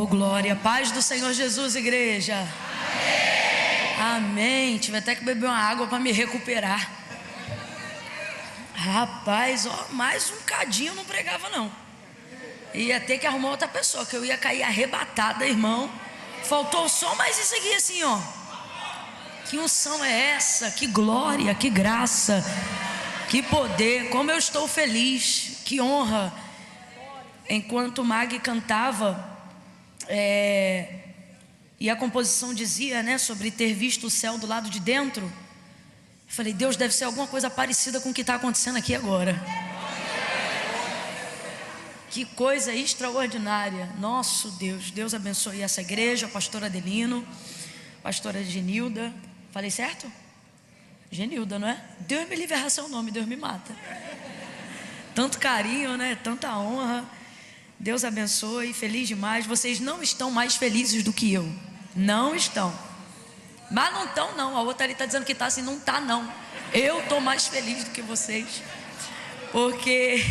Oh, glória, paz do Senhor Jesus, igreja. Amém. Tive até que beber uma água para me recuperar. Rapaz, ó, mais um cadinho eu não pregava não. Ia ter que arrumar outra pessoa, que eu ia cair arrebatada, irmão. Faltou só mais isso aqui assim, ó. Que unção é essa? Que glória, que graça, que poder. Como eu estou feliz, que honra. Enquanto Mag cantava, e a composição dizia, né, sobre ter visto o céu do lado de dentro, eu falei, Deus, deve ser alguma coisa parecida com o que está acontecendo aqui agora. Que coisa extraordinária. Nosso Deus, Deus abençoe essa igreja, pastor Adelino, pastora Genilda. Falei certo? Genilda, não é? Deus me livre errar seu nome, Deus me mata. Tanto carinho, né? Tanta honra. Deus abençoe, feliz demais. Vocês não estão mais felizes do que eu. Não estão. Mas não estão não. A outra ali está dizendo que está assim, não está não. Eu estou mais feliz do que vocês. Porque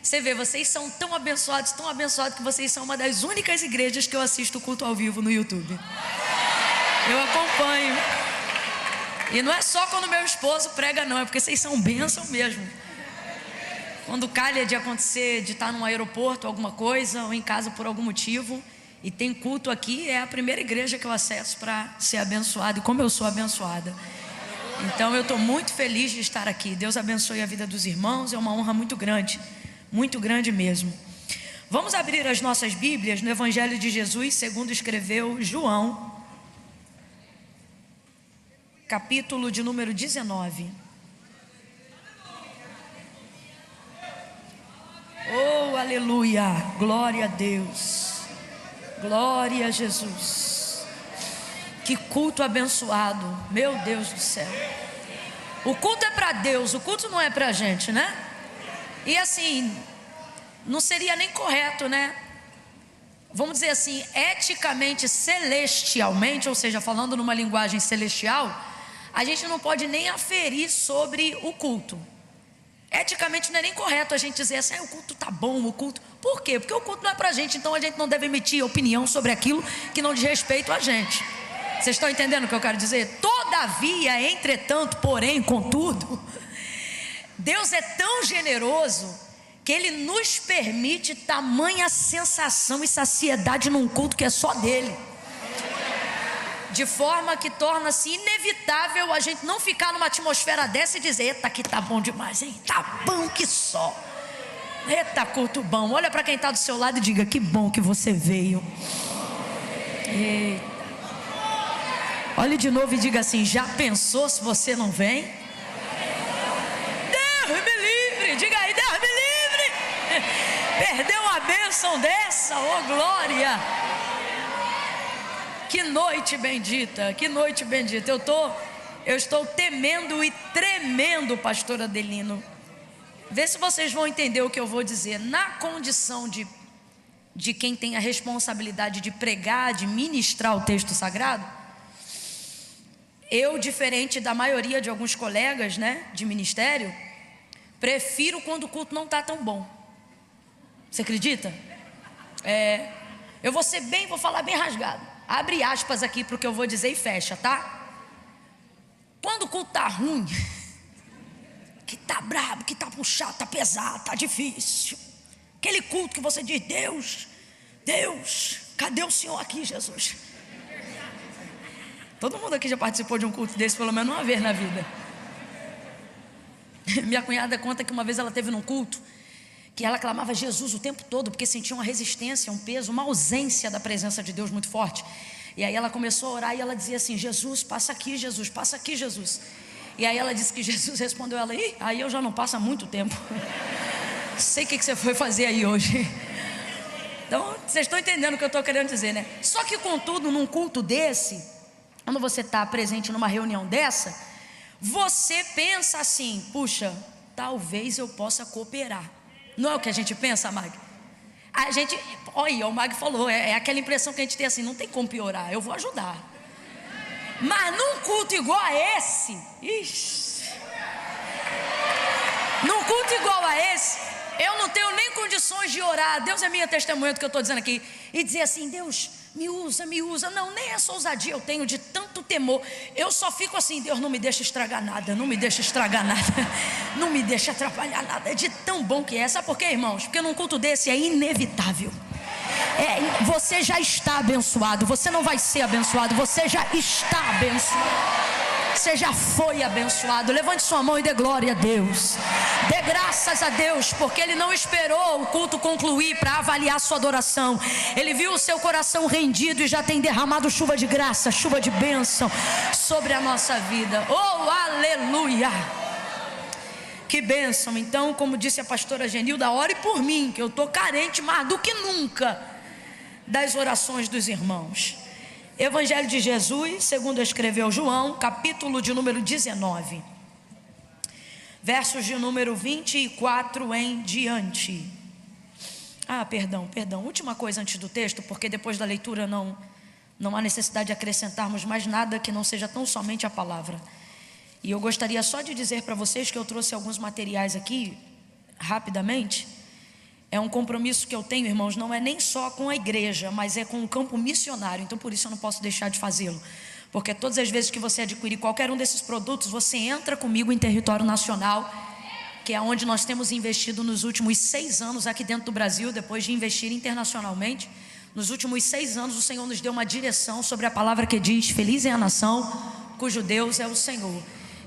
você vê, vocês são tão abençoados que vocês são uma das únicas igrejas que eu assisto culto ao vivo no YouTube. Eu acompanho. E não é só quando meu esposo prega não, é porque vocês são bênção mesmo. Quando calha de acontecer, de estar num aeroporto, alguma coisa, ou em casa por algum motivo, e tem culto aqui, é a primeira igreja que eu acesso para ser abençoado, e como eu sou abençoada. Então eu estou muito feliz de estar aqui. Deus abençoe a vida dos irmãos, é uma honra muito grande mesmo. Vamos abrir as nossas Bíblias no Evangelho de Jesus, segundo escreveu João, capítulo de número 19. Oh, aleluia, glória a Deus, glória a Jesus. Que culto abençoado, meu Deus do céu. O culto é para Deus, o culto não é para a gente, né? E assim, não seria nem correto, né? Vamos dizer assim, eticamente, celestialmente, ou seja, falando numa linguagem celestial, a gente não pode nem aferir sobre o culto. Eticamente não é nem correto a gente dizer assim, o culto tá bom, o culto. Por quê? Porque o culto não é pra gente, então a gente não deve emitir opinião sobre aquilo que não diz respeito a gente. Vocês estão entendendo o que eu quero dizer? Todavia, entretanto, porém, contudo, Deus é tão generoso que Ele nos permite tamanha sensação e saciedade num culto que é só dele. De forma que torna-se inevitável a gente não ficar numa atmosfera dessa e dizer, eita, que tá bom demais, hein? Tá bom que só. Eita, culto bom. Olha para quem está do seu lado e diga, que bom que você veio. Eita. Olhe de novo e diga assim, já pensou se você não vem? Deus me livre. Diga aí, Deus me livre. Perdeu uma bênção dessa, oh glória. Que noite bendita, que noite bendita. Eu estou temendo e tremendo, pastor Adelino. Vê se vocês vão entender o que eu vou dizer. Na condição de quem tem a responsabilidade de pregar, de ministrar o texto sagrado, eu, diferente da maioria de alguns colegas, né, de ministério, prefiro quando o culto não está tão bom. Você acredita? Eu vou falar bem rasgado. Abre aspas aqui para o que eu vou dizer e fecha, tá? Quando o culto tá ruim, que tá brabo, que tá puxado, tá pesado, tá difícil, aquele culto que você diz, Deus, cadê o Senhor aqui, Jesus? Todo mundo aqui já participou de um culto desse pelo menos uma vez na vida. Minha cunhada conta que uma vez ela teve num culto que ela clamava Jesus o tempo todo, porque sentia uma resistência, um peso, uma ausência da presença de Deus muito forte. E aí ela começou a orar e ela dizia assim, Jesus, passa aqui, Jesus, passa aqui, Jesus. E aí ela disse que Jesus respondeu ela, aí eu já não passo há muito tempo. Sei o que você foi fazer aí hoje. Então, vocês estão entendendo o que eu estou querendo dizer, né? Só que contudo, num culto desse, quando você está presente numa reunião dessa, você pensa assim, puxa, talvez eu possa cooperar. Não é o que a gente pensa, Mag? A gente, olha, o Mag falou, é aquela impressão que a gente tem assim, não tem como piorar, eu vou ajudar. Mas num culto igual a esse, num culto igual a esse, Eu não tenho nem condições de orar. Deus é minha testemunha do que eu estou dizendo aqui. E dizer assim: Deus, me usa, me usa. Não, nem essa ousadia eu tenho de tanto temor. Eu só fico assim: Deus, não me deixa estragar nada, não me deixa estragar nada, não me deixa atrapalhar nada. É de tão bom que é. Sabe por quê, irmãos? Porque num culto desse é inevitável. Você já está abençoado. Você não vai ser abençoado, você já está abençoado. Você já foi abençoado. Levante sua mão e dê glória a Deus. Dê graças a Deus, porque Ele não esperou o culto concluir para avaliar sua adoração. Ele viu o seu coração rendido e já tem derramado chuva de graça, chuva de bênção sobre a nossa vida. Oh, aleluia! Que bênção. Então, como disse a pastora Genilda, ore por mim, que eu estou carente mais do que nunca das orações dos irmãos. Evangelho de Jesus, segundo escreveu João, capítulo de número 19, versos de número 24 em diante. Perdão, última coisa antes do texto, porque depois da leitura não há necessidade de acrescentarmos mais nada que não seja tão somente a palavra. E eu gostaria só de dizer para vocês que eu trouxe alguns materiais aqui, rapidamente. É um compromisso que eu tenho, irmãos, não é nem só com a igreja, mas é com o campo missionário. Então por isso eu não posso deixar de fazê-lo, porque todas as vezes que você adquirir qualquer um desses produtos, você entra comigo em território nacional, que é onde nós temos investido nos últimos 6 anos aqui dentro do Brasil, depois de investir internacionalmente. Nos últimos 6 anos o Senhor nos deu uma direção sobre a palavra que diz: feliz é a nação cujo Deus é o Senhor.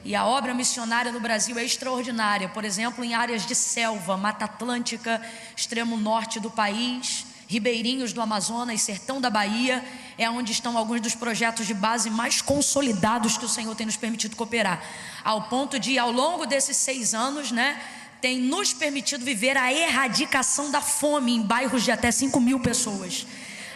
E a obra missionária no Brasil é extraordinária. Por exemplo, em áreas de selva, Mata Atlântica, extremo norte do país, ribeirinhos do Amazonas, sertão da Bahia, é onde estão alguns dos projetos de base mais consolidados que o Senhor tem nos permitido cooperar. Ao ponto de, ao longo desses 6 anos, tem nos permitido viver a erradicação da fome em bairros de até 5.000 pessoas,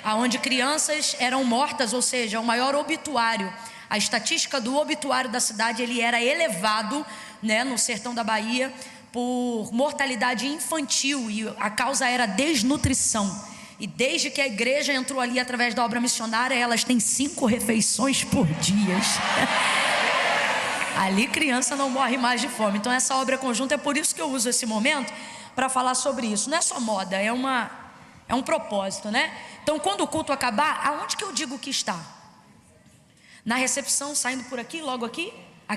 aonde crianças eram mortas, ou seja, o maior obituário. A estatística do obituário da cidade, ele era elevado, no sertão da Bahia, por mortalidade infantil, e a causa era desnutrição. E desde que a igreja entrou ali através da obra missionária, elas têm 5 refeições por dia. Ali criança não morre mais de fome. Então essa obra conjunta, é por isso que eu uso esse momento para falar sobre isso. Não é só moda, é um propósito, Então quando o culto acabar, aonde que eu digo que está? Na recepção, saindo por aqui, logo aqui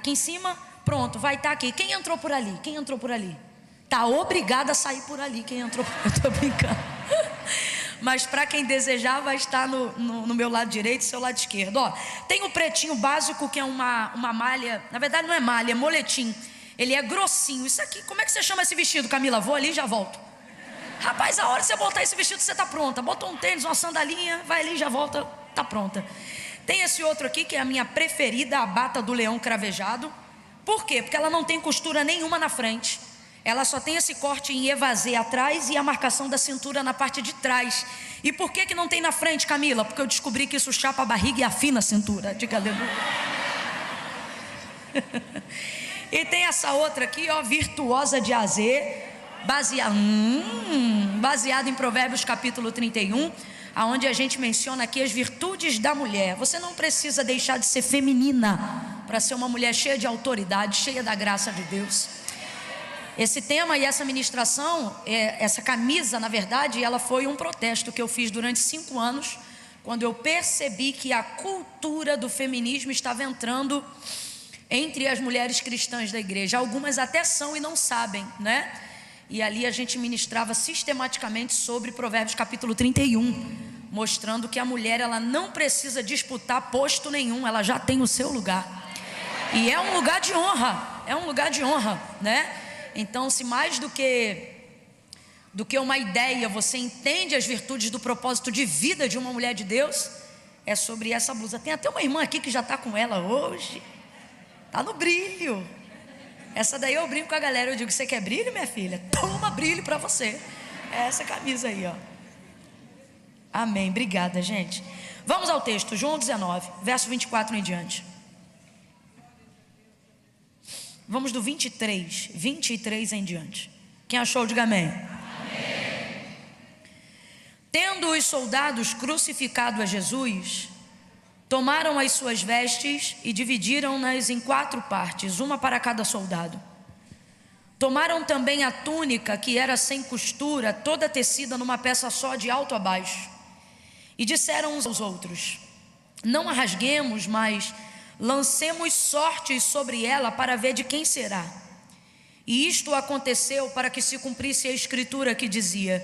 em cima, pronto, vai estar aqui. Quem entrou por ali? Quem entrou por ali? Está obrigado a sair por ali. Quem entrou por ali? Eu estou brincando. Mas para quem desejar, vai estar no meu lado direito e seu lado esquerdo. Tem o pretinho básico, que é uma malha. Na verdade não é malha, é moletim. Ele é grossinho. Isso aqui, como é que você chama esse vestido, Camila? Vou ali e já volto. Rapaz, a hora que você botar esse vestido, você está pronta. Bota um tênis, uma sandalinha, vai ali e já volta, está pronta. Tem esse outro aqui, que é a minha preferida, a bata do leão cravejado. Por quê? Porque ela não tem costura nenhuma na frente. Ela só tem esse corte em evasê atrás e a marcação da cintura na parte de trás. E por que não tem na frente, Camila? Porque eu descobri que isso chapa a barriga e afina a cintura. Diga aleluia. E tem essa outra aqui, virtuosa de azê, baseado em Provérbios capítulo 31, aonde a gente menciona aqui as virtudes da mulher. Você não precisa deixar de ser feminina para ser uma mulher cheia de autoridade, cheia da graça de Deus. Esse tema e essa ministração, essa camisa, na verdade, ela foi um protesto que eu fiz durante 5 anos, quando eu percebi que a cultura do feminismo estava entrando entre as mulheres cristãs da igreja. Algumas até são e não sabem, E ali a gente ministrava sistematicamente sobre Provérbios capítulo 31, mostrando que a mulher, ela não precisa disputar posto nenhum, ela já tem o seu lugar. E é um lugar de honra, Então, se mais do que uma ideia, você entende as virtudes do propósito de vida de uma mulher de Deus, é sobre essa blusa. Tem até uma irmã aqui que já está com ela hoje, está no brilho. Essa daí eu brinco com a galera, eu digo: você quer brilho, minha filha? Toma brilho para você. É essa camisa aí, Amém, obrigada, gente. Vamos ao texto, João 19, verso 24 em diante. Vamos do 23 em diante. Quem achou, diga amém. Amém. Tendo os soldados crucificado a Jesus, tomaram as suas vestes e dividiram-nas em 4 partes, uma para cada soldado. Tomaram também a túnica, que era sem costura, toda tecida numa peça só de alto a baixo, e disseram uns aos outros: não a rasguemos, mas lancemos sortes sobre ela para ver de quem será. E isto aconteceu para que se cumprisse a escritura que dizia: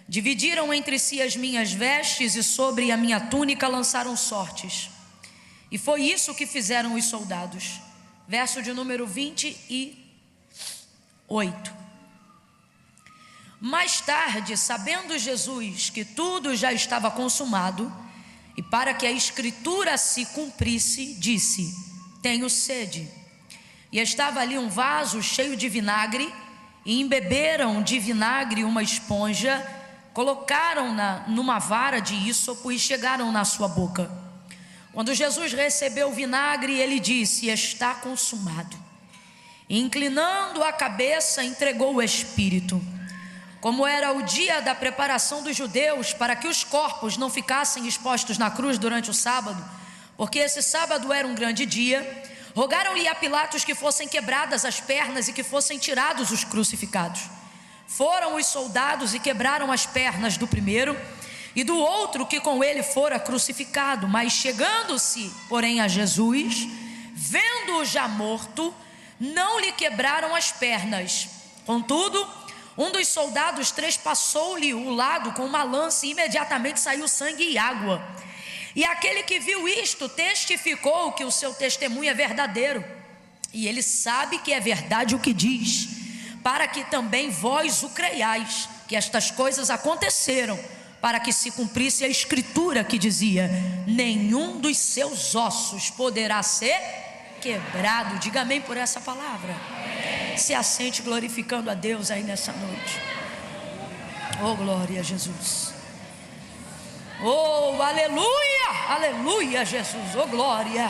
dividiram entre si as minhas vestes e sobre a minha túnica lançaram sortes. E foi isso que fizeram os soldados. Verso de número 28. Mais tarde, sabendo Jesus que tudo já estava consumado, e para que a escritura se cumprisse, disse: tenho sede. E estava ali um vaso cheio de vinagre, e embeberam de vinagre uma esponja, colocaram-na numa vara de ísopo e chegaram na sua boca. Quando Jesus recebeu o vinagre, ele disse: está consumado. E inclinando a cabeça, entregou o espírito. Como era o dia da preparação dos judeus, para que os corpos não ficassem expostos na cruz durante o sábado, porque esse sábado era um grande dia, rogaram-lhe a Pilatos que fossem quebradas as pernas e que fossem tirados os crucificados. Foram os soldados e quebraram as pernas do primeiro e do outro que com ele fora crucificado. Mas chegando-se, porém, a Jesus, vendo-o já morto, não lhe quebraram as pernas. Contudo, um dos soldados trespassou-lhe o lado com uma lança e imediatamente saiu sangue e água. E aquele que viu isto testificou que o seu testemunho é verdadeiro, e ele sabe que é verdade o que diz, para que também vós o creiais, que estas coisas aconteceram, para que se cumprisse a escritura que dizia: nenhum dos seus ossos poderá ser quebrado. Diga amém por essa palavra. Se assente glorificando a Deus aí nessa noite. Oh, glória a Jesus. Oh, aleluia, aleluia, Jesus. Oh, glória.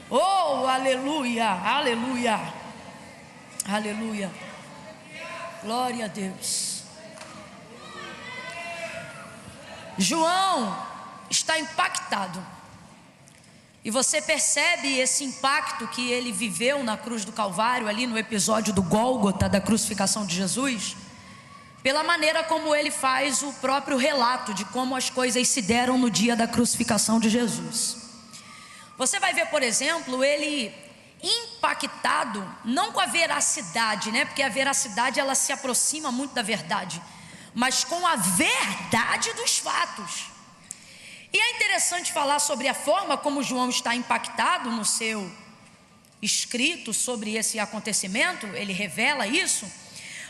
Oh, aleluia, aleluia, aleluia. Glória a Deus. João está impactado. E você percebe esse impacto que ele viveu na cruz do Calvário, ali no episódio do Gólgota, da crucificação de Jesus, pela maneira como ele faz o próprio relato de como as coisas se deram no dia da crucificação de Jesus. Você vai ver, por exemplo, ele impactado, não com a veracidade, porque a veracidade ela se aproxima muito da verdade, mas com a verdade dos fatos. E é interessante falar sobre a forma como João está impactado no seu escrito sobre esse acontecimento. Ele revela isso,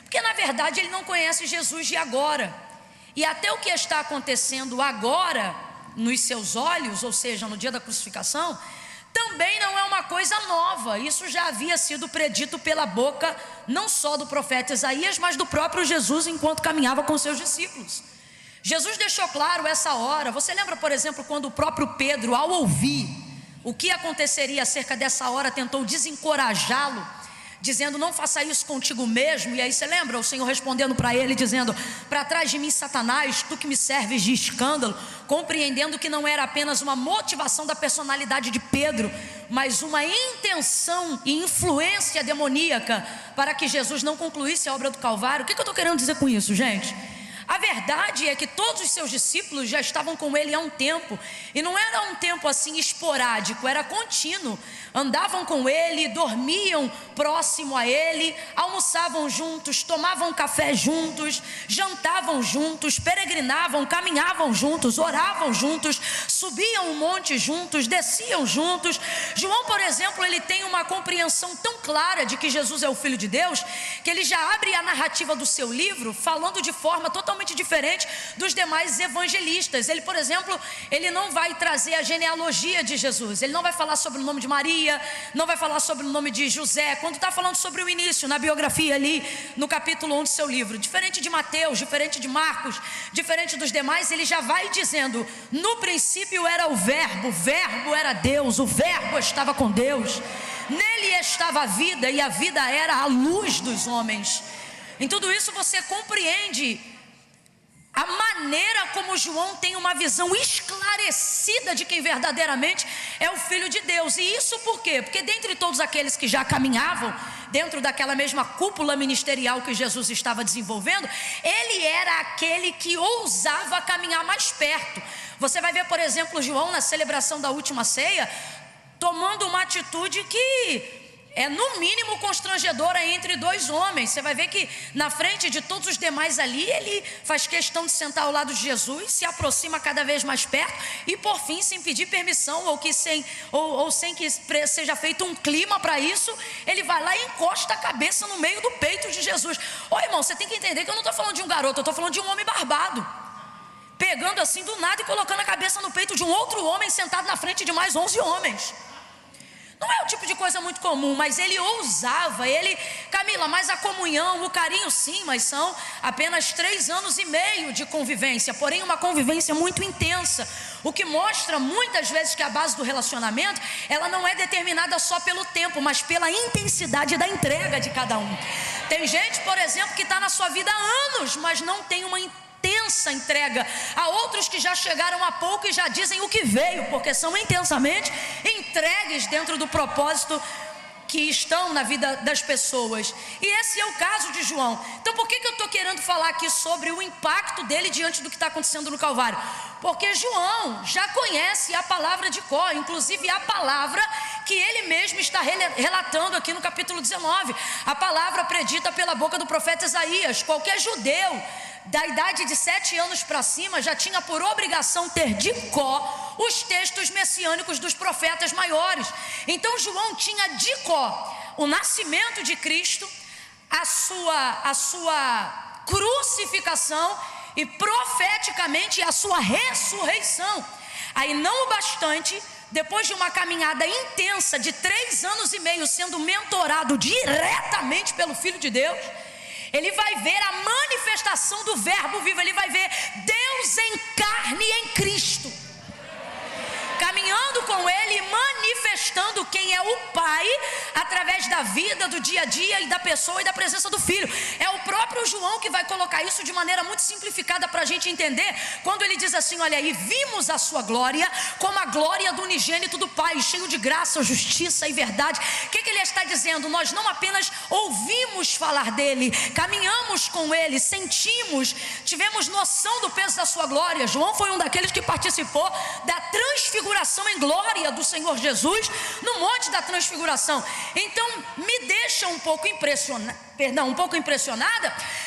porque na verdade ele não conhece Jesus de agora, e até o que está acontecendo agora nos seus olhos, ou seja, no dia da crucificação, também não é uma coisa nova. Isso já havia sido predito pela boca não só do profeta Isaías, mas do próprio Jesus enquanto caminhava com seus discípulos. Jesus deixou claro essa hora. Você lembra, por exemplo, quando o próprio Pedro, ao ouvir o que aconteceria acerca dessa hora, tentou desencorajá-lo, dizendo: não faça isso contigo mesmo. E aí você lembra o Senhor respondendo para ele, dizendo: para trás de mim, Satanás, tu que me serves de escândalo, compreendendo que não era apenas uma motivação da personalidade de Pedro, mas uma intenção e influência demoníaca para que Jesus não concluísse a obra do Calvário. O que eu estou querendo dizer com isso, gente? A verdade é que todos os seus discípulos já estavam com ele há um tempo, e não era um tempo assim esporádico, era contínuo. Andavam com ele, dormiam próximo a ele, almoçavam juntos, tomavam café juntos, jantavam juntos, peregrinavam, caminhavam juntos, oravam juntos, subiam um monte juntos, desciam juntos. João, por exemplo, ele tem uma compreensão tão clara de que Jesus é o Filho de Deus, que ele já abre a narrativa do seu livro falando de forma totalmente diferente dos demais evangelistas. Ele, por exemplo, ele não vai trazer a genealogia de Jesus, ele não vai falar sobre o nome de Maria, não vai falar sobre o nome de José, quando está falando sobre o início, na biografia ali, no capítulo 1 do seu livro. Diferente de Mateus, diferente de Marcos, diferente dos demais, ele já vai dizendo: no princípio era o verbo era Deus, o verbo estava com Deus, nele estava a vida, e a vida era a luz dos homens. Em tudo isso você compreende a maneira como João tem uma visão esclarecida de quem verdadeiramente é o Filho de Deus. E isso por quê? Porque dentre todos aqueles que já caminhavam dentro daquela mesma cúpula ministerial que Jesus estava desenvolvendo, ele era aquele que ousava caminhar mais perto. Você vai ver, por exemplo, João na celebração da última ceia, tomando uma atitude que é no mínimo constrangedora entre dois homens. Você vai ver que na frente de todos os demais ali, ele faz questão de sentar ao lado de Jesus, se aproxima cada vez mais perto e por fim, sem pedir permissão ou sem que seja feito um clima para isso, ele vai lá e encosta a cabeça no meio do peito de Jesus. Ô irmão, você tem que entender que eu não estou falando de um garoto, eu estou falando de um homem barbado, pegando assim do nada e colocando a cabeça no peito de um outro homem sentado na frente de mais 11 homens. Não é o tipo de coisa muito comum, mas ele ousava, Camila, mas a comunhão, o carinho sim, mas são apenas 3 anos e meio de convivência, porém uma convivência muito intensa, o que mostra muitas vezes que a base do relacionamento, ela não é determinada só pelo tempo, mas pela intensidade da entrega de cada um. Tem gente, por exemplo, que está na sua vida há anos, mas não tem uma intensa entrega. Há outros que já chegaram há pouco e já dizem o que veio, porque são intensamente entregues dentro do propósito que estão na vida das pessoas. E esse é o caso de João. Então por que eu estou querendo falar aqui sobre o impacto dele diante do que está acontecendo no Calvário? Porque João já conhece a palavra de cor, inclusive a palavra que ele mesmo está relatando aqui no capítulo 19, a palavra predita pela boca do profeta Isaías. Qualquer judeu da idade de 7 anos para cima já tinha por obrigação ter de cor os textos messiânicos dos profetas maiores. Então João tinha de cor o nascimento de Cristo, a sua crucificação e profeticamente a sua ressurreição. Aí não o bastante, depois de uma caminhada intensa de 3 anos e meio sendo mentorado diretamente pelo Filho de Deus, ele vai ver a manifestação do verbo vivo, ele vai ver Deus em carne em Cristo, caminhando com ele e manifestando quem é o Pai através da vida, do dia a dia e da pessoa e da presença do Filho. É o próprio João que vai colocar isso de maneira muito simplificada para a gente entender, quando ele diz assim: olha, e vimos a sua glória como a glória do unigênito do Pai, cheio de graça, justiça e verdade. O que ele está dizendo? Nós não apenas ouvimos falar dele, caminhamos com ele, sentimos, tivemos noção do peso da sua glória. João foi um daqueles que participou da transfiguração em glória do Senhor Jesus no Monte da Transfiguração. Então me deixa um pouco impressionada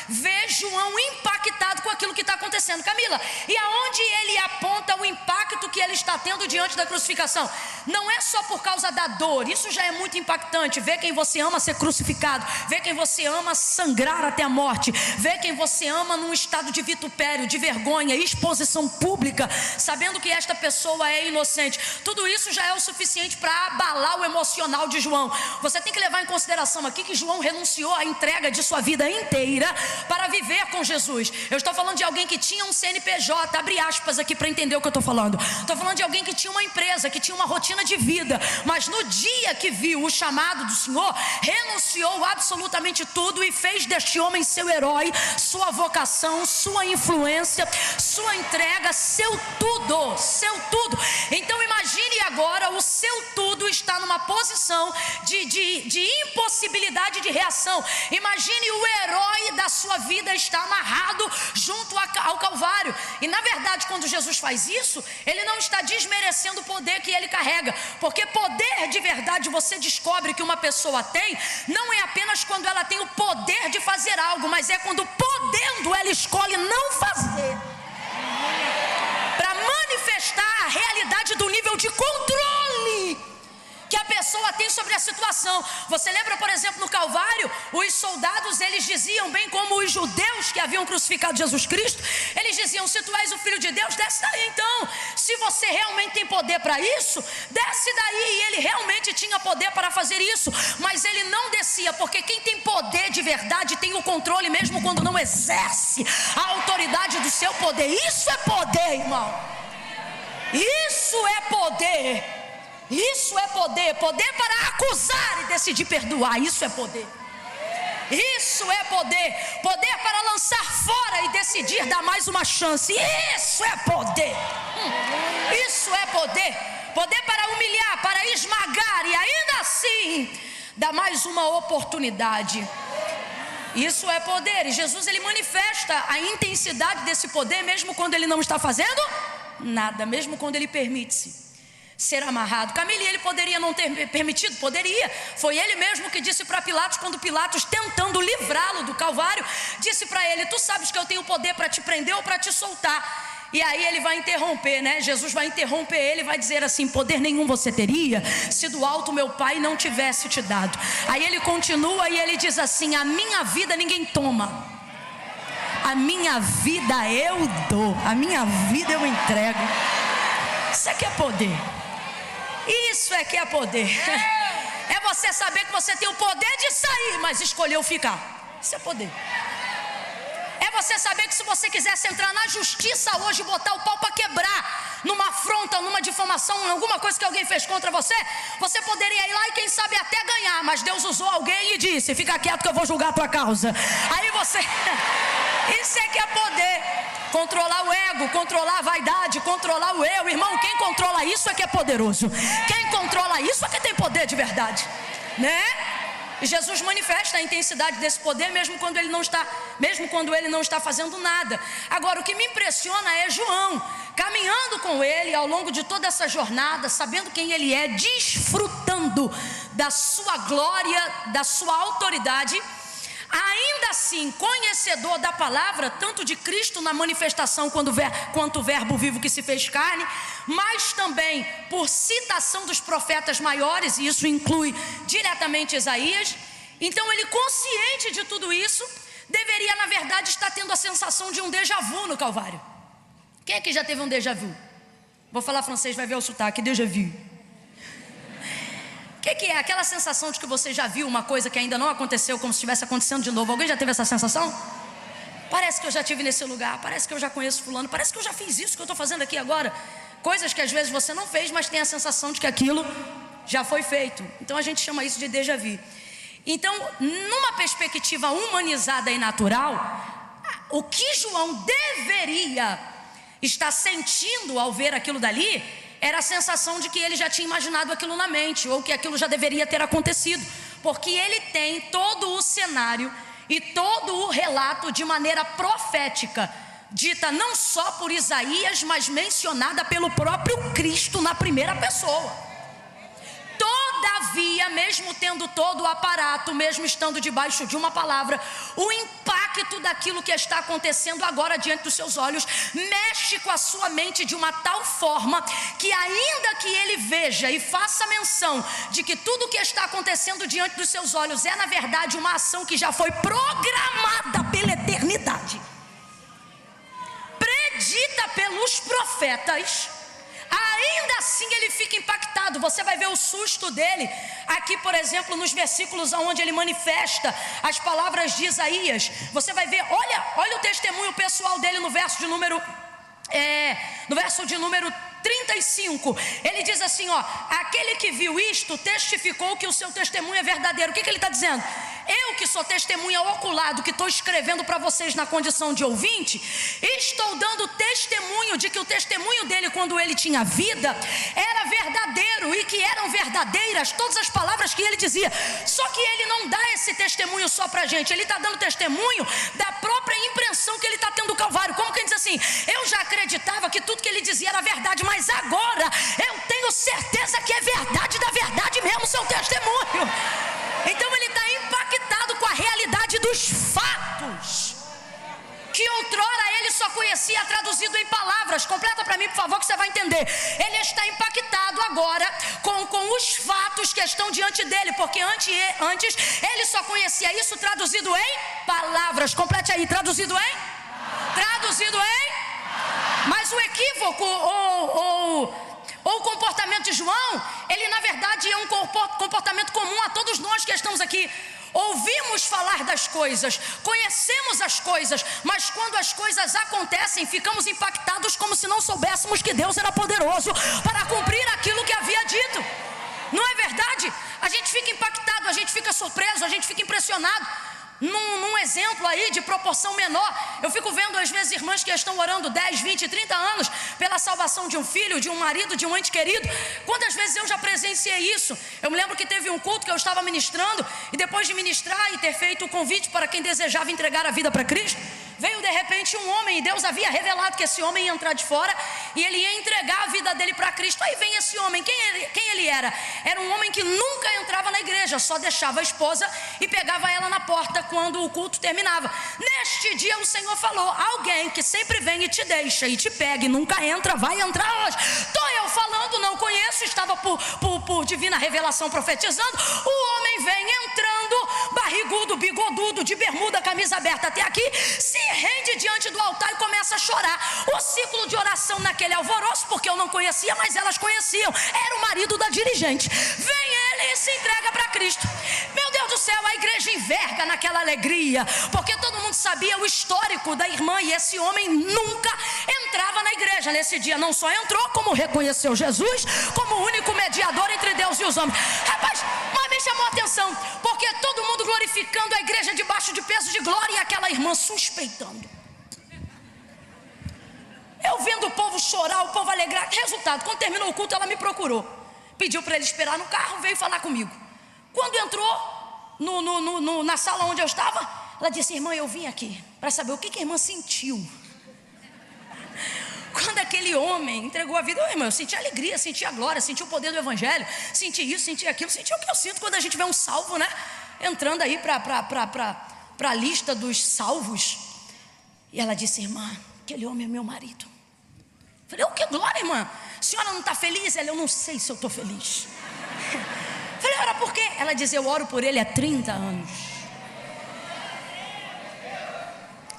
ver João impactado com aquilo que está acontecendo. Camila, e aonde ele aponta o impacto que ele está tendo diante da crucificação? Não é só por causa da dor, isso já é muito impactante. Ver quem você ama ser crucificado, ver quem você ama sangrar até a morte, ver quem você ama num estado de vitupério, de vergonha, exposição pública, sabendo que esta pessoa é inocente. Tudo isso já é o suficiente para abalar o emocional de João. Você tem que levar em consideração aqui que João renunciou à entrega de sua vida inteira para viver com Jesus. Eu estou falando de alguém que tinha um CNPJ, abre aspas aqui para entender o que eu estou falando. Estou falando de alguém que tinha uma empresa, que tinha uma rotina de vida, mas no dia que viu o chamado do Senhor, renunciou absolutamente tudo e fez deste homem seu herói, sua vocação, sua influência, sua entrega, seu tudo, seu tudo. Então imagine agora, o seu tudo está numa posição de impossibilidade de reação. Imagine o herói da sua vida está amarrado junto ao Calvário. E na verdade, quando Jesus faz isso, ele não está desmerecendo o poder que ele carrega, porque poder de verdade você descobre que uma pessoa tem, não é apenas quando ela tem o poder de fazer algo, mas é quando podendo ela escolhe não fazer, para manifestar a realidade do nível de controle que a pessoa tem sobre a situação. Você lembra, por exemplo, no Calvário, os soldados, eles diziam, bem como os judeus que haviam crucificado Jesus Cristo, eles diziam: se tu és o Filho de Deus, desce daí então. Se você realmente tem poder para isso, desce daí. E ele realmente tinha poder para fazer isso, mas ele não descia, porque quem tem poder de verdade tem o controle mesmo quando não exerce a autoridade do seu poder. Isso é poder, irmão. Isso é poder. Isso é poder. Poder para acusar e decidir perdoar. Isso é poder. Isso é poder. Poder para lançar fora e decidir dar mais uma chance. Isso é poder. Isso é poder. Poder para humilhar, para esmagar e ainda assim dar mais uma oportunidade. Isso é poder. E Jesus, ele manifesta a intensidade desse poder mesmo quando ele não está fazendo nada, mesmo quando ele permite-se ser amarrado. Camille, ele poderia não ter permitido? Poderia. Foi ele mesmo que disse para Pilatos, quando Pilatos, tentando livrá-lo do Calvário, disse para ele: tu sabes que eu tenho poder para te prender ou para te soltar. E aí ele vai interromper, né? Jesus vai interromper ele, vai dizer assim: poder nenhum você teria se do alto meu Pai não tivesse te dado. Aí ele continua e ele diz assim: a minha vida ninguém toma, a minha vida eu dou, a minha vida eu entrego. Isso é que é poder. Isso é que é poder. É você saber que você tem o poder de sair, mas escolheu ficar. Isso é poder. É você saber que se você quisesse entrar na justiça hoje, botar o pau para quebrar, numa afronta, numa difamação, alguma coisa que alguém fez contra você, você poderia ir lá e quem sabe até ganhar, mas Deus usou alguém e disse: fica quieto que eu vou julgar a tua causa. Aí você... Isso é que é poder. Controlar o ego, controlar a vaidade, controlar o eu. Irmão, quem controla isso é que é poderoso. Quem controla isso é que tem poder de verdade, né? E Jesus manifesta a intensidade desse poder mesmo quando ele não está fazendo nada. Agora, o que me impressiona é João caminhando com ele ao longo de toda essa jornada, sabendo quem ele é, desfrutando da sua glória, da sua autoridade, ainda assim conhecedor da palavra, tanto de Cristo na manifestação quanto o verbo vivo que se fez carne, mas também por citação dos profetas maiores, e isso inclui diretamente Isaías. Então ele, consciente de tudo isso, deveria na verdade estar tendo a sensação de um déjà vu no Calvário. Quem aqui já teve um déjà vu? Vou falar francês, vai ver o sotaque. Déjà vu. O que é? Aquela sensação de que você já viu uma coisa que ainda não aconteceu, como se estivesse acontecendo de novo. Alguém já teve essa sensação? Parece que eu já estive nesse lugar, parece que eu já conheço fulano, parece que eu já fiz isso que eu estou fazendo aqui agora. Coisas que às vezes você não fez, mas tem a sensação de que aquilo já foi feito. Então a gente chama isso de déjà vu. Então, numa perspectiva humanizada e natural, o que João deveria estar sentindo ao ver aquilo dali era a sensação de que ele já tinha imaginado aquilo na mente, ou que aquilo já deveria ter acontecido, porque ele tem todo o cenário e todo o relato de maneira profética, dita não só por Isaías, mas mencionada pelo próprio Cristo na primeira pessoa. Todavia, mesmo tendo todo o aparato, mesmo estando debaixo de uma palavra, o impacto daquilo que está acontecendo agora diante dos seus olhos mexe com a sua mente de uma tal forma que, ainda que ele veja e faça menção de que tudo que está acontecendo diante dos seus olhos é na verdade uma ação que já foi programada pela eternidade, predita pelos profetas, ainda assim ele fica impactado. Você vai ver o susto dele aqui, por exemplo, nos versículos onde ele manifesta as palavras de Isaías. Você vai ver, olha o testemunho pessoal dele no verso de número 35, ele diz assim, aquele que viu isto testificou que o seu testemunho é verdadeiro. O que ele está dizendo? Eu que sou testemunha ocular do que estou escrevendo para vocês na condição de ouvinte, estou dando testemunho de que o testemunho dele quando ele tinha vida era verdadeiro e que eram verdadeiras todas as palavras que ele dizia. Só que ele não dá esse testemunho só para a gente, ele está dando testemunho da própria impressão que ele está tendo do Calvário. Como quem diz assim, eu já acreditava que tudo que ele dizia era verdade, mas agora eu tenho certeza que é verdade da verdade mesmo o seu testemunho. Então ele está impactado com a realidade dos fatos que outrora ele só conhecia traduzido em palavras. Completa para mim, por favor, que você vai entender. Ele está impactado agora com os fatos que estão diante dele, porque antes ele só conhecia isso traduzido em palavras. Complete aí, traduzido em? Mas o equívoco ou o comportamento de João, ele na verdade é um comportamento comum a todos nós que estamos aqui. Ouvimos falar das coisas, conhecemos as coisas, mas quando as coisas acontecem, ficamos impactados como se não soubéssemos que Deus era poderoso para cumprir aquilo que havia dito. Não é verdade? A gente fica impactado, a gente fica surpreso, a gente fica impressionado. Num exemplo aí de proporção proporção menor. Eu fico vendo às vezes irmãs que estão orando 10, 20, 30 anos pela salvação de um filho, de um marido, de um ente querido. Quantas vezes eu já presenciei isso? Eu me lembro que teve um culto que eu estava ministrando, e depois de ministrar e ter feito o convite para quem desejava entregar a vida para Cristo, veio de repente um homem, e Deus havia revelado que esse homem ia entrar de fora e ele ia entregar a vida dele para Cristo. Aí vem esse homem, quem ele era? Era um homem que nunca entrava na igreja, só deixava a esposa e pegava ela na porta quando o culto terminava. Neste dia o Senhor falou: alguém que sempre vem e te deixa e te pega e nunca entra, vai entrar hoje. Estou eu falando, não conheço, estava por divina revelação profetizando. O homem vem entrando, barrigudo, bigodudo, de bermuda, camisa aberta até aqui, se rende diante do altar e começa a chorar. O ciclo de oração naquele alvoroço, porque eu não conhecia, mas elas conheciam, era o marido da dirigente. Vem ele e se entrega para Cristo. Meu Deus do céu, a igreja enverga naquela alegria, porque todo mundo sabia o histórico da irmã, e esse homem nunca entrava na igreja. Nesse dia não só entrou, como reconheceu Jesus como o único mediador entre Deus e os homens. Rapaz, mas me chamou a atenção, porque todo mundo glorificando a igreja debaixo de peso de glória, e aquela irmã suspeitando. Eu vendo o povo chorar, o povo alegrar. Resultado, quando terminou o culto, ela me procurou, pediu para ele esperar no carro, veio falar comigo. Quando entrou na sala onde eu estava, ela disse: irmã, eu vim aqui para saber o que a irmã sentiu quando aquele homem entregou a vida. Irmã, eu senti alegria, senti a glória, senti o poder do evangelho, senti isso, senti aquilo, senti o que eu sinto quando a gente vê um salvo, né, entrando aí para a lista dos salvos. E ela disse: irmã, aquele homem é meu marido. Eu falei: o que glória, irmã? A senhora não está feliz? Ela: eu não sei se eu estou feliz. Eu falei: ora, por quê? Ela diz: eu oro por ele há 30 anos.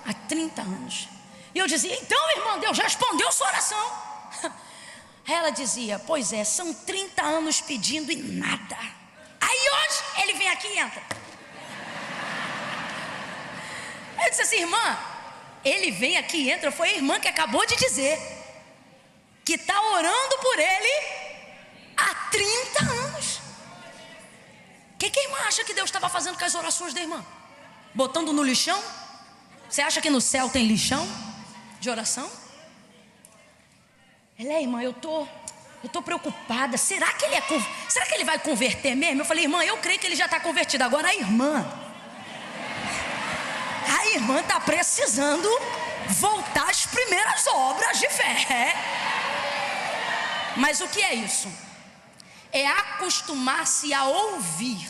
Há 30 anos. E eu dizia: então, irmã, Deus respondeu sua oração. Aí ela dizia: pois é, são 30 anos pedindo e nada. Aí hoje ele vem aqui e entra. Eu disse assim: irmã, ele vem aqui e entra. Foi a irmã que acabou de dizer que está orando por ele há 30 anos. O que a irmã acha que Deus estava fazendo com as orações da irmã? Botando no lixão? Você acha que no céu tem lixão de oração? Ela: irmã, eu tô preocupada. Será que ele vai converter mesmo? Eu falei: irmã, eu creio que ele já está convertido. Agora a irmã está precisando voltar às primeiras obras de fé. Mas o que é isso? É acostumar-se a ouvir,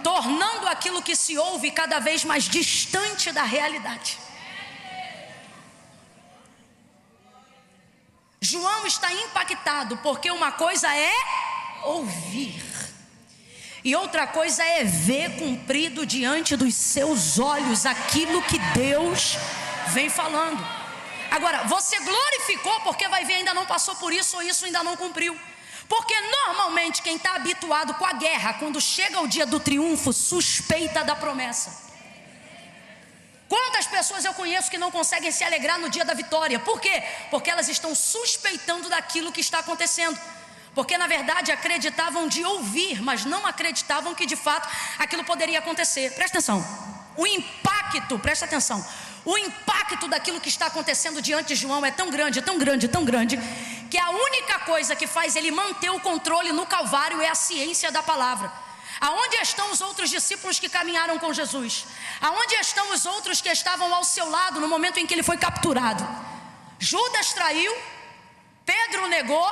tornando aquilo que se ouve cada vez mais distante da realidade. João está impactado, porque uma coisa é ouvir e outra coisa é ver cumprido diante dos seus olhos aquilo que Deus vem falando. Agora, você glorificou porque vai ver, ainda não passou por isso, ou isso ainda não cumpriu. Porque normalmente quem está habituado com a guerra, quando chega o dia do triunfo, suspeita da promessa. Quantas pessoas eu conheço que não conseguem se alegrar no dia da vitória? Por quê? Porque elas estão suspeitando daquilo que está acontecendo. Porque na verdade acreditavam de ouvir, mas não acreditavam que de fato aquilo poderia acontecer. Presta atenção, o impacto, presta atenção, o impacto daquilo que está acontecendo diante de João é tão grande, tão grande, tão grande, que a única coisa que faz ele manter o controle no Calvário é a ciência da palavra. Aonde estão os outros discípulos que caminharam com Jesus? Aonde estão os outros que estavam ao seu lado no momento em que ele foi capturado? Judas traiu, Pedro negou,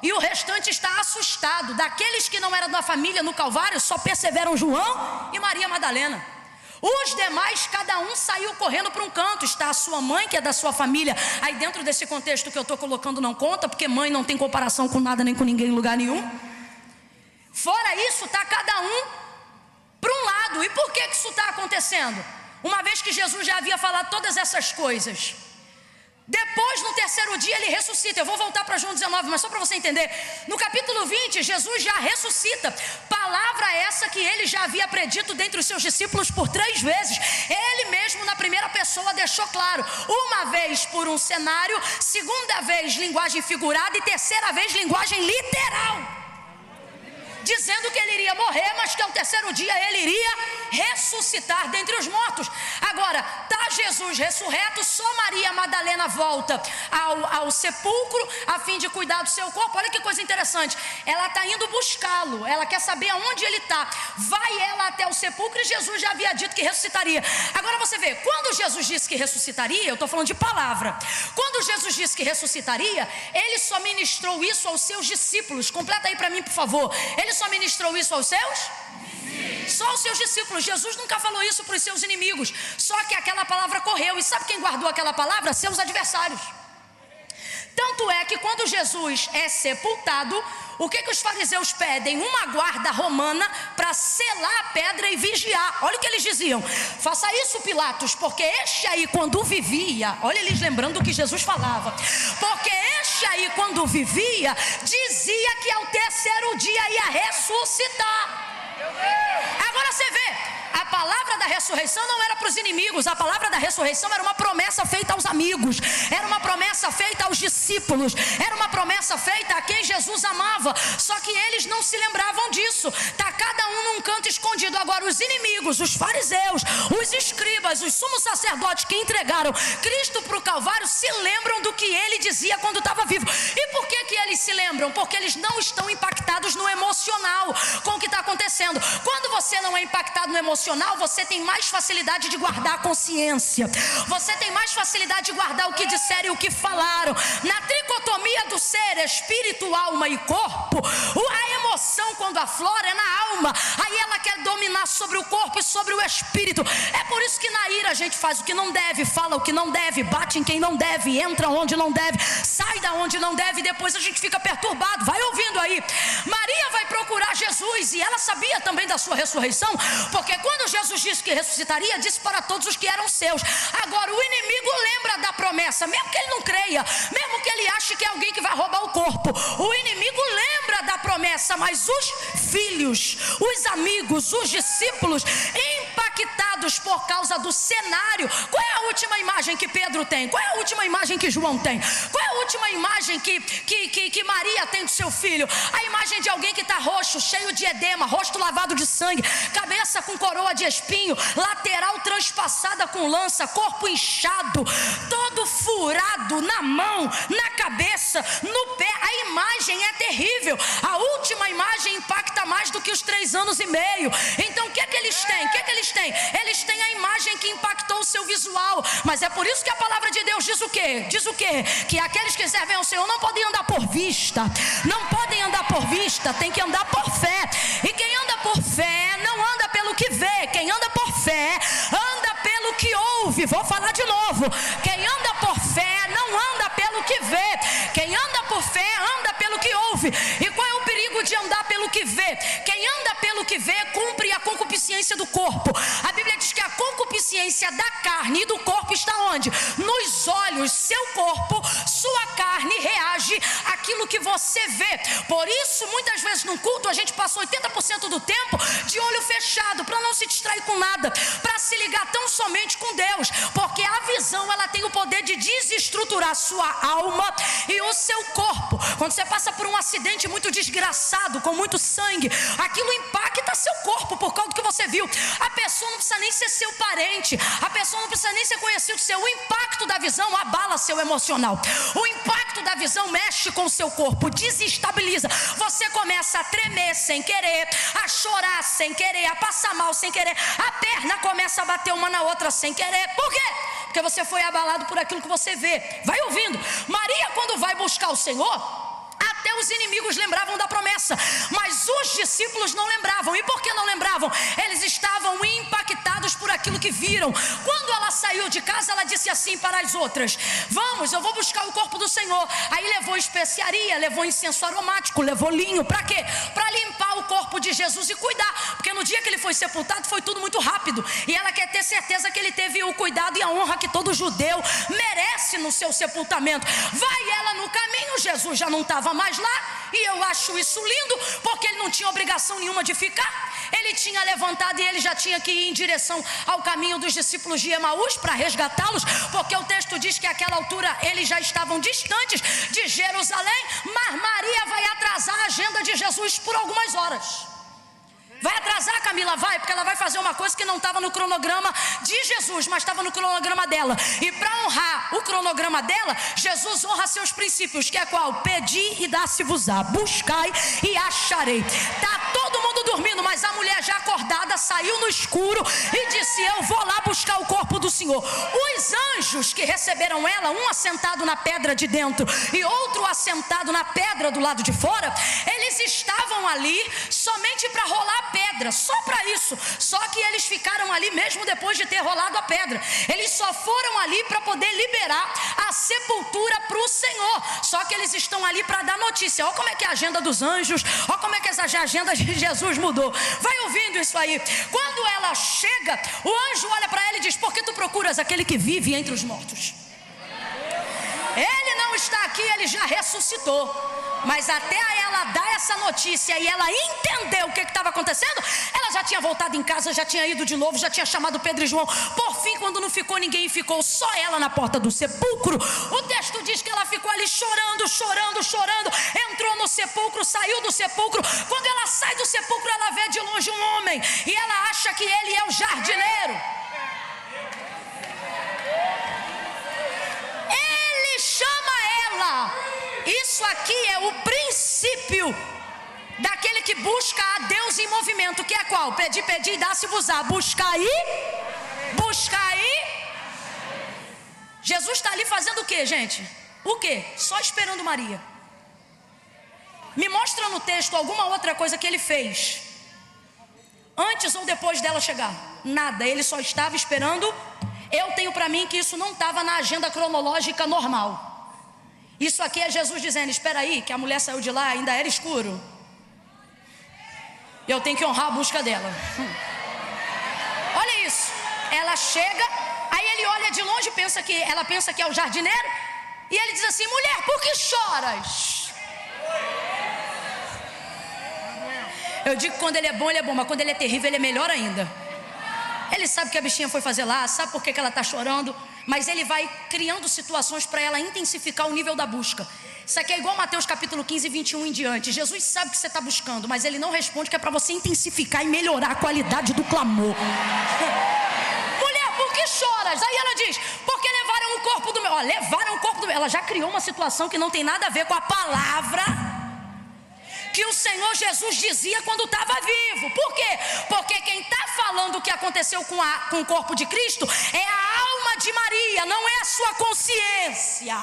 e o restante está assustado. Daqueles que não eram da família no Calvário, só perseveram João e Maria Madalena. Os demais, cada um saiu correndo para um canto. Está a sua mãe, que é da sua família. Aí dentro desse contexto que eu estou colocando não conta, porque mãe não tem comparação com nada nem com ninguém em lugar nenhum. Fora isso, está cada um para um lado. E por que isso está acontecendo? Uma vez que Jesus já havia falado todas essas coisas, depois no terceiro dia ele ressuscita. Eu vou voltar para João 19, mas só para você entender. No capítulo 20, Jesus já ressuscita. Palavra essa que ele já havia predito dentre os seus discípulos por 3 vezes. Ele mesmo na primeira pessoa deixou claro. Uma vez por um cenário, segunda vez linguagem figurada e terceira vez linguagem literal. dizendo que ele iria morrer, mas que ao terceiro dia ele iria ressuscitar dentre os mortos. Agora, está Jesus ressurreto, só Maria Madalena volta ao sepulcro a fim de cuidar do seu corpo. Olha que coisa interessante, ela está indo buscá-lo, ela quer saber aonde ele está. Vai ela até o sepulcro e Jesus já havia dito que ressuscitaria. Agora você vê, quando Jesus disse que ressuscitaria, eu estou falando de palavra, quando Jesus disse que ressuscitaria, ele só ministrou isso aos seus discípulos. Completa aí para mim, por favor. Ele só ministrou isso aos seus? Só aos seus discípulos. Jesus nunca falou isso para os seus inimigos. Só que aquela palavra correu. E sabe quem guardou aquela palavra? Seus adversários. Tanto é que quando Jesus é sepultado, o que os fariseus pedem? Uma guarda romana para selar a pedra e vigiar. Olha o que eles diziam: faça isso, Pilatos, porque este aí quando vivia, olha eles lembrando do que Jesus falava, porque este aí quando vivia, dizia que ao terceiro dia ia ressuscitar. Agora você vê, a palavra da ressurreição não era para os inimigos, a palavra da ressurreição era uma promessa feita aos amigos, era uma promessa feita aos discípulos, era uma promessa feita a quem Jesus amava, só que eles não se lembravam disso. Está cada um num canto escondido. Agora os inimigos, os fariseus, os escribas, os sumos sacerdotes que entregaram Cristo para o Calvário se lembram do que ele dizia quando estava vivo. E por que eles se lembram? Porque eles não estão impactados no emocional com o que está acontecendo. Quando você não é impactado no emocional, você tem mais facilidade de guardar a consciência, você tem mais facilidade de guardar o que disseram e o que falaram. Na tricotomia do ser, espírito, alma e corpo, a emoção quando aflora é na alma, aí ela quer dominar sobre o corpo e sobre o espírito. É por isso que na ira a gente faz o que não deve, fala o que não deve, bate em quem não deve, entra onde não deve, sai da onde não deve, e depois a gente fica perturbado. Vai ouvindo aí. Maria vai procurar Jesus e ela sabia também da sua ressurreição, porque quando Jesus disse que ressuscitaria, disse para todos os que eram seus. Agora o inimigo lembra da promessa, mesmo que ele não creia, mesmo que ele ache que é alguém que vai roubar o corpo, o inimigo lembra da promessa. Mas os filhos, os amigos, os discípulos, impactados por causa do cenário. Qual é a última imagem que Pedro tem? Qual é a última imagem que João tem? Qual é a última imagem que Maria tem do seu filho? A imagem de alguém que está roxo, cheio de edema, rosto lavado de sangue, cabeça com coroa de espinho, lateral transpassada com lança, corpo inchado, todo furado na mão, na cabeça, no pé. A imagem é terrível. A última imagem impacta mais do que os 3 anos e meio. Então o que é que eles têm? O que é que eles têm? Eles têm a imagem que impactou o seu visual. Mas é por isso que a palavra de Deus diz o quê? Diz o quê? Que aqueles que servem ao Senhor não podem andar por vista. Não podem andar por vista, tem que andar por fé. E quem anda por fé não anda pelo que vê. Quem anda por fé anda pelo que ouve. Vou falar de novo. Quem anda por fé não anda pelo que vê. Quem anda por fé anda pelo que ouve. E qual é o perigo de andar pelo que vê? Quem anda pelo que vê cumpre a concupiscência do corpo. A Bíblia diz que a concupiscência da carne e do corpo está onde? Nos olhos. Seu corpo, sua carne reage àquilo que você vê. Por isso muitas vezes no culto a gente passa 80% do tempo de olho fechado, para não se distrair com nada, para se ligar tão somente com Deus, porque a visão ela tem o poder de desestruturar a sua alma e o seu corpo. Quando você passa por um acidente muito desgraçado, com muito sangue, aquilo impacta seu corpo por causa do que você viu. A pessoa não precisa nem ser seu parente, a pessoa não precisa nem ser conhecido seu. O impacto da visão abala seu emocional, o impacto da visão mexe com o seu corpo, desestabiliza. Você começa a tremer sem querer, a chorar sem querer, a passar mal sem querer, a perna começa a bater uma na outra sem querer. Por quê? Porque você foi abalado por aquilo que você vê. Vai ouvindo. Maria, quando vai buscar o Senhor, até os inimigos lembravam da promessa, mas os discípulos não lembravam. E por que não lembravam? Eles estavam impactados por aquilo que viram. Quando ela saiu de casa, ela disse assim para as outras: vamos, eu vou buscar o corpo do Senhor. Aí levou especiaria, levou incenso aromático, levou linho. Para quê? Para limpar o corpo de Jesus e cuidar, porque no dia que ele foi sepultado foi tudo muito rápido, e ela quer ter certeza que ele teve o cuidado e a honra que todo judeu merece no seu sepultamento. Vai ela no caminho, Jesus já não estava mais lá, e eu acho isso lindo, porque ele não tinha obrigação nenhuma de ficar. Ele tinha levantado e ele já tinha que ir em direção ao caminho dos discípulos de Emaús para resgatá-los, porque o texto diz que àquela altura eles já estavam distantes de Jerusalém, mas Maria vai atrasar a agenda de Jesus por algumas horas. Vai atrasar, Camila? Vai, porque ela vai fazer uma coisa que não estava no cronograma de Jesus, mas estava no cronograma dela. E para honrar o cronograma dela, Jesus honra seus princípios, que é qual? Pedi e dá-se-vos-á, buscai e acharei. Está todo mundo dormindo, mas a mulher já acordada saiu no escuro e disse: eu vou lá buscar o corpo do Senhor. Os anjos que receberam ela, um assentado na pedra de dentro e outro assentado na pedra do lado de fora, eles estavam ali somente para rolar a pedra, só para isso. Só que eles ficaram ali mesmo depois de ter rolado a pedra. Eles só foram ali para poder liberar a sepultura para o Senhor. Só que eles estão ali para dar notícia. Olha como é que é a agenda dos anjos, olha como é que essa agenda de Jesus mudou. Vai ouvindo isso aí. Quando ela chega, o anjo olha para ela e diz: por que tu procuras aquele que vive entre os mortos? Ele não está aqui, ele já ressuscitou. Mas até ela dar essa notícia e ela entender o que estava acontecendo, ela já tinha voltado em casa, já tinha ido de novo, já tinha chamado Pedro e João. Por fim, quando não ficou ninguém, ficou só ela na porta do sepulcro, o texto diz que ela ficou ali chorando, chorando, chorando. Entrou no sepulcro, saiu do sepulcro. Quando ela sai do sepulcro, ela vê de longe um homem e ela acha que ele é o jardineiro. Ele chama ela. Isso aqui é o princípio daquele que busca a Deus em movimento, que é qual? Pedir, pedir e dá-se-vos-á. Buscar aí, buscar aí. Jesus está ali fazendo o que, gente? O que? Só esperando Maria. Me mostra no texto alguma outra coisa que ele fez antes ou depois dela chegar. Nada, ele só estava esperando. Eu tenho para mim que isso não estava na agenda cronológica normal. Isso aqui é Jesus dizendo: espera aí, que a mulher saiu de lá, ainda era escuro. Eu tenho que honrar a busca dela. Olha isso. Ela chega, aí ele olha de longe, ela pensa que é o jardineiro, e ele diz assim: mulher, por que choras? Eu digo que quando ele é bom, mas quando ele é terrível, ele é melhor ainda. Ele sabe que a bichinha foi fazer lá, sabe por que ela está chorando, mas ele vai criando situações para ela intensificar o nível da busca. Isso aqui é igual Mateus capítulo 15, 21 em diante. Jesus sabe que você está buscando, mas ele não responde, que é para você intensificar e melhorar a qualidade do clamor. Mulher, por que choras? Aí ela diz: porque levaram o corpo do meu. Levaram o corpo do meu. Ela já criou uma situação que não tem nada a ver com a palavra que o Senhor Jesus dizia quando estava vivo. Por quê? Porque quem está falando o que aconteceu com o corpo de Cristo é a alma de Maria, não é a sua consciência.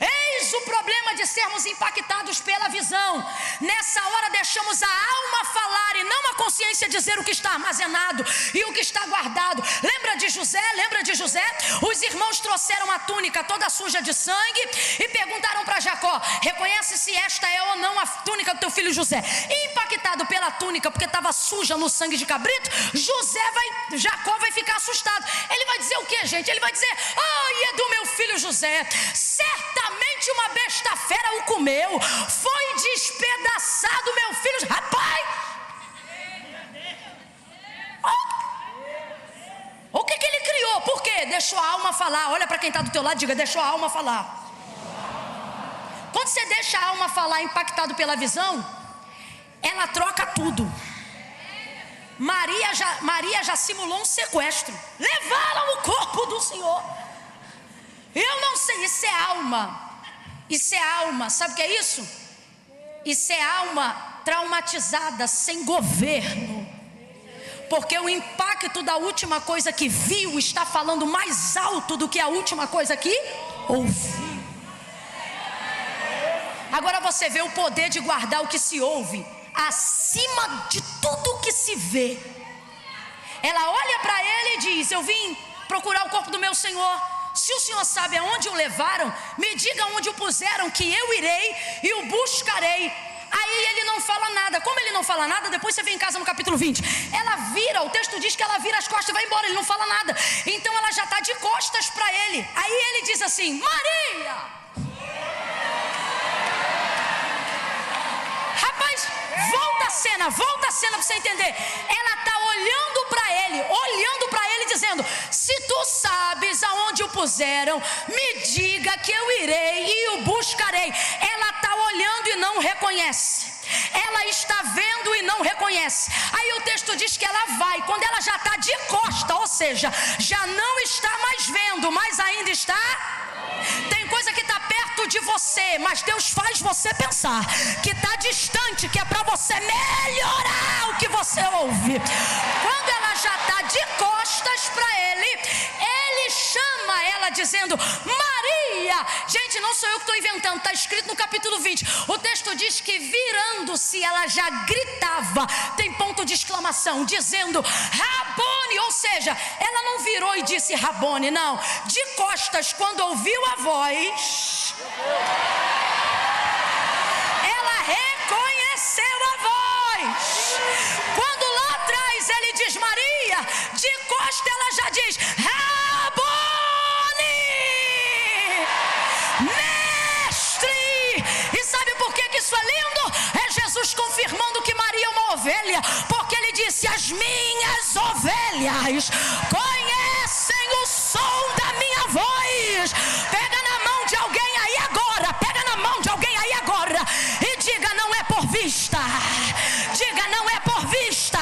Eis o problema de sermos impactados pela visão. Nessa hora deixamos a alma falar e não a consciência dizer o que está armazenado e o que está guardado. Lembra de José? Lembra de José? Os irmãos trouxeram a túnica toda suja de sangue e perguntaram para Jacó: reconhece se esta é ou não a túnica do teu filho José. E impactado pela túnica, porque estava suja no sangue de cabrito, Jacó vai ficar assustado. Ele vai dizer o que, gente? Ele vai dizer: ai, é do meu filho José. Certamente uma besta fera o comeu, foi despedaçado meu filho. Rapaz, o que ele criou? Por quê? Deixou a alma falar. Olha para quem está do teu lado, diga: deixou a alma falar. Quando você deixa a alma falar, impactado pela visão, ela troca tudo. Maria já simulou um sequestro. Levaram o corpo do Senhor. Eu não sei, isso é alma. Isso é alma, sabe o que é isso? Isso é alma traumatizada, sem governo. Porque o impacto da última coisa que viu está falando mais alto do que a última coisa que ouviu. Agora você vê o poder de guardar o que se ouve acima de tudo que se vê. Ela olha para ele e diz: eu vim procurar o corpo do meu Senhor. Se o Senhor sabe aonde o levaram, me diga onde o puseram, que eu irei e o buscarei. Aí ele não fala nada. Como ele não fala nada, depois você vem em casa no capítulo 20. Ela vira, o texto diz que ela vira as costas e vai embora, ele não fala nada. Então ela já está de costas para ele. Aí ele diz assim: Maria! Rapaz, volta a cena para você entender. Ela está olhando para ele, dizendo: se tu sabes aonde o puseram, me diga que eu irei e o buscarei. Ela está olhando e não reconhece. reconhece. Ela está vendo e não reconhece. Aí o texto diz que ela vai. Quando ela já está de costa, ou seja, já não está mais vendo, mas ainda está. Tem coisa que está perto de você, mas Deus faz você pensar que está distante, que é para você melhorar o que você ouve. Quando ela já está de costas para ele, ele chama ela dizendo: Maria. Gente, não sou eu que estou inventando, está escrito no capítulo 20. O texto diz que virando-se, ela já gritava, tem ponto de exclamação, dizendo Rabone, ou seja, ela não virou e disse Rabone, não. De costas, quando ouviu a voz, ela reconheceu a voz. Quando lá atrás ele diz Maria, de costa ela já diz Rabone, mestre. E sabe por que isso é lindo? É Jesus confirmando que Maria é uma ovelha, porque ele disse: as minhas ovelhas conhecem o som da minha voz. Pega na mão de alguém aí agora, pega na mão de alguém aí agora e diga: não é por vista, diga: não é por vista,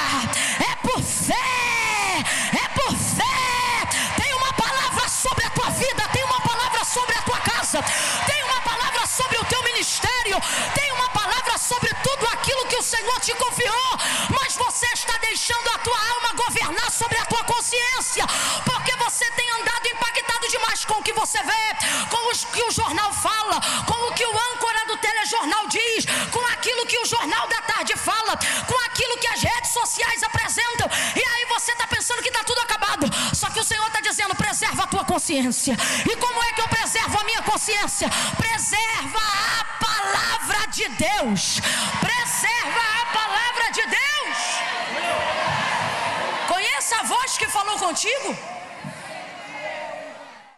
é por fé, é por fé. Tem uma palavra sobre a tua vida, tem uma palavra sobre a tua casa, tem uma palavra sobre o teu ministério, tem uma palavra sobre tudo aquilo que o Senhor te confiou, mas você está deixando a tua alma governar sobre a tua consciência, porque você tem andado impactado demais com o que você vê, com o que o jornal fala, com o que o âncora do telejornal diz, com aquilo que o jornal da tarde fala, com aquilo que as redes sociais apresentam, e aí você está pensando que está tudo acabado. Só que o Senhor está dizendo: preserva a tua consciência. E como é que eu preservo a minha consciência? Preserva a palavra de Deus. Preserva a palavra de Deus. Conheça a voz que falou contigo.